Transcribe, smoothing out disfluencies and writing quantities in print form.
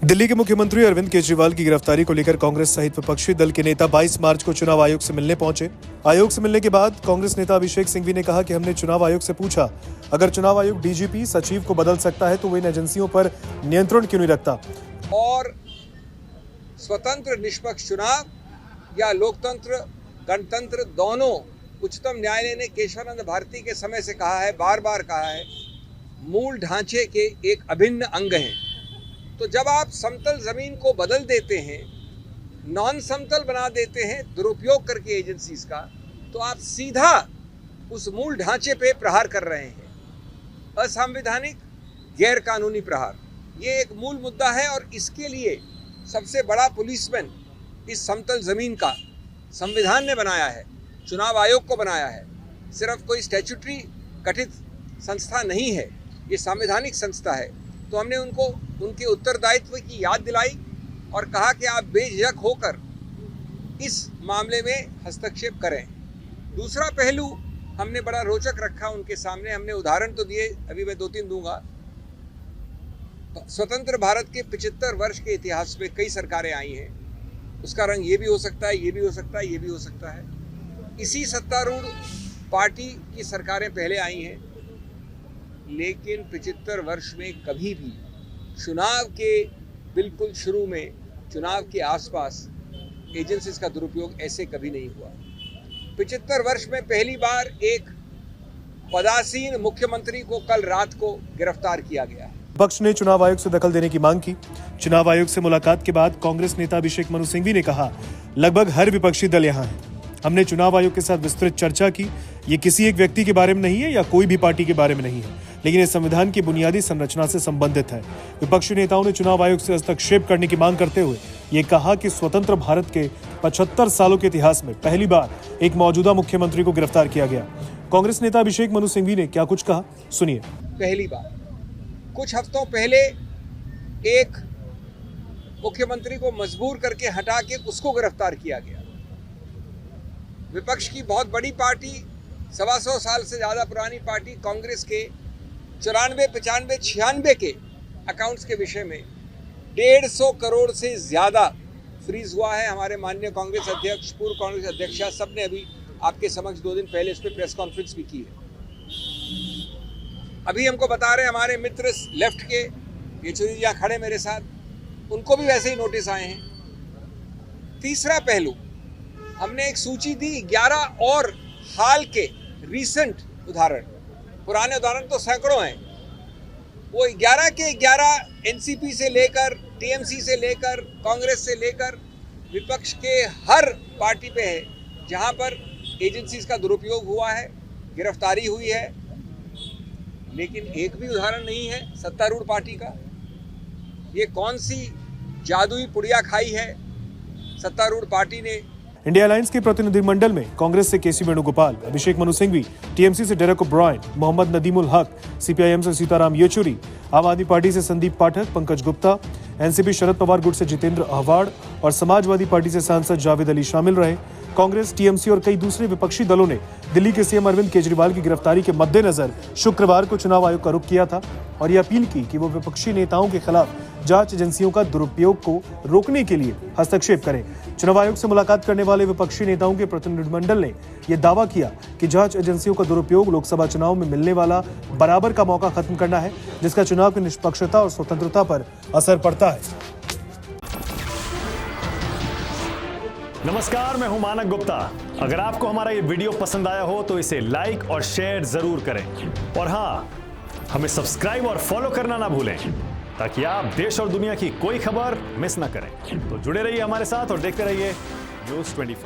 दिल्ली के मुख्यमंत्री अरविंद केजरीवाल की गिरफ्तारी को लेकर कांग्रेस सहित विपक्षी दल के नेता 22 मार्च को चुनाव आयोग से मिलने पहुंचे। आयोग से मिलने के बाद कांग्रेस नेता अभिषेक सिंघवी ने कहा कि हमने चुनाव आयोग से पूछा, अगर चुनाव आयोग डीजीपी सचिव को बदल सकता है तो वो इन एजेंसियों पर नियंत्रण क्यों नहीं रखता। और स्वतंत्र निष्पक्ष चुनाव या लोकतंत्र गणतंत्र दोनों उच्चतम न्यायालय ने केशवानंद भारती के समय से कहा है, बार बार कहा है, मूल ढांचे के एक अभिन्न अंग हैं। तो जब आप समतल जमीन को बदल देते हैं, नॉन समतल बना देते हैं दुरुपयोग करके एजेंसीज का, तो आप सीधा उस मूल ढांचे पे प्रहार कर रहे हैं। असंवैधानिक गैर कानूनी प्रहार, ये एक मूल मुद्दा है और इसके लिए सबसे बड़ा पुलिसमैन इस समतल जमीन का संविधान ने बनाया है, चुनाव आयोग को बनाया है। सिर्फ कोई स्टैट्यूटरी गठित संस्था नहीं है, ये संवैधानिक संस्था है। तो हमने उनको उनके उत्तरदायित्व की याद दिलाई और कहा कि आप बेझिझक होकर इस मामले में हस्तक्षेप करें। दूसरा पहलू हमने बड़ा रोचक रखा उनके सामने, हमने उदाहरण तो दिए, अभी मैं 2-3 दूंगा। स्वतंत्र भारत के 75 वर्ष के इतिहास में कई सरकारें आई हैं, उसका रंग ये भी हो सकता है, ये भी हो सकता है, ये भी हो सकता है। इसी सत्तारूढ़ पार्टी की सरकारें पहले आई हैं, लेकिन 75 वर्ष में कभी भी चुनाव के बिल्कुल शुरू में, चुनाव के आसपास एजेंसीज का दुरुपयोग ऐसे कभी नहीं हुआ। 75 वर्ष में पहली बार एक पदासीन मुख्यमंत्री को कल रात को गिरफ्तार किया गया। विपक्ष ने चुनाव आयोग से दखल देने की मांग की। चुनाव आयोग से मुलाकात के बाद कांग्रेस नेता अभिषेक मनु सिंघवी ने कहा, लगभग हर विपक्षी दल यहाँ है। हमने चुनाव आयोग के साथ विस्तृत चर्चा की। ये किसी एक व्यक्ति के बारे में नहीं है या कोई भी पार्टी के बारे में नहीं है, लेकिन ये संविधान की बुनियादी संरचना से संबंधित है। विपक्षी नेताओं ने चुनाव आयोग से हस्तक्षेप करने की मांग करते हुए ये कहा कि स्वतंत्र भारत के 75 सालों के इतिहास में पहली बार एक मौजूदा मुख्यमंत्री को गिरफ्तार किया गया। कांग्रेस नेता अभिषेक मनु सिंघवी ने क्या कुछ कहा, सुनिए। पहली बार कुछ हफ्तों पहले एक मुख्यमंत्री को मजबूर करके हटा के उसको गिरफ्तार किया गया। विपक्ष की बहुत बड़ी पार्टी, 125 साल से ज़्यादा पुरानी पार्टी कांग्रेस के 94, 95, 96 के अकाउंट्स के विषय में 150 करोड़ से ज़्यादा फ्रीज हुआ है। हमारे माननीय कांग्रेस अध्यक्ष, पूर्व कांग्रेस अध्यक्षा, सब ने अभी आपके समक्ष 2 दिन पहले इस पर प्रेस कॉन्फ्रेंस भी की है। अभी हमको बता रहे हमारे मित्र लेफ्ट के, येचुरी जी खड़े मेरे साथ, उनको भी वैसे ही नोटिस आए हैं। तीसरा पहलू, हमने एक सूची दी 11 और हाल के रीसेंट उदाहरण, पुराने उदाहरण तो सैकड़ों हैं, वो 11 के 11 एनसीपी से लेकर, टीएमसी से लेकर, कांग्रेस से लेकर विपक्ष के हर पार्टी पे है जहां पर एजेंसीज का दुरुपयोग हुआ है, गिरफ्तारी हुई है। लेकिन एक भी उदाहरण नहीं है सत्तारूढ़ पार्टी का। ये कौन सी जादुई पुड़िया खाई है सत्तारूढ़ पार्टी ने। इंडिया अलायंस के प्रतिनिधिमंडल में कांग्रेस से केसी वेणुगोपाल, अभिषेक मनु सिंघवी, टीएमसी से डेरेक ओब्रायन, मोहम्मद नदीमुल हक, सीपीआईएम से सीताराम येचुरी, आम आदमी पार्टी से संदीप पाठक, पंकज गुप्ता, एनसीपी शरद पवार गुट से जितेंद्र अहवाड़ और समाजवादी पार्टी से सांसद जावेद अली शामिल रहे। कांग्रेस, टीएमसी और कई दूसरे विपक्षी दलों ने दिल्ली के सीएम अरविंद केजरीवाल की गिरफ्तारी के मद्देनजर शुक्रवार को चुनाव आयोग का रुख किया था और ये अपील की कि वो विपक्षी नेताओं के खिलाफ जांच एजेंसियों का दुरुपयोग को रोकने के लिए हस्तक्षेप करें। चुनाव आयोग से मुलाकात करने वाले विपक्षी नेताओं के प्रतिनिधिमंडल ने यह दावा किया कि जांच एजेंसियों का दुरुपयोग लोकसभा चुनाव में मिलने वाला बराबर का मौका खत्म करना है, जिसका चुनाव की निष्पक्षता और स्वतंत्रता पर असर पड़ता है। नमस्कार, मैं हूं मानक गुप्ता। अगर आपको हमारा ये वीडियो पसंद आया हो तो इसे लाइक और शेयर जरूर करें और हाँ, हमें सब्सक्राइब और फॉलो करना ना भूलें ताकि आप देश और दुनिया की कोई खबर मिस ना करें। तो जुड़े रहिए हमारे साथ और देखते रहिए News 24।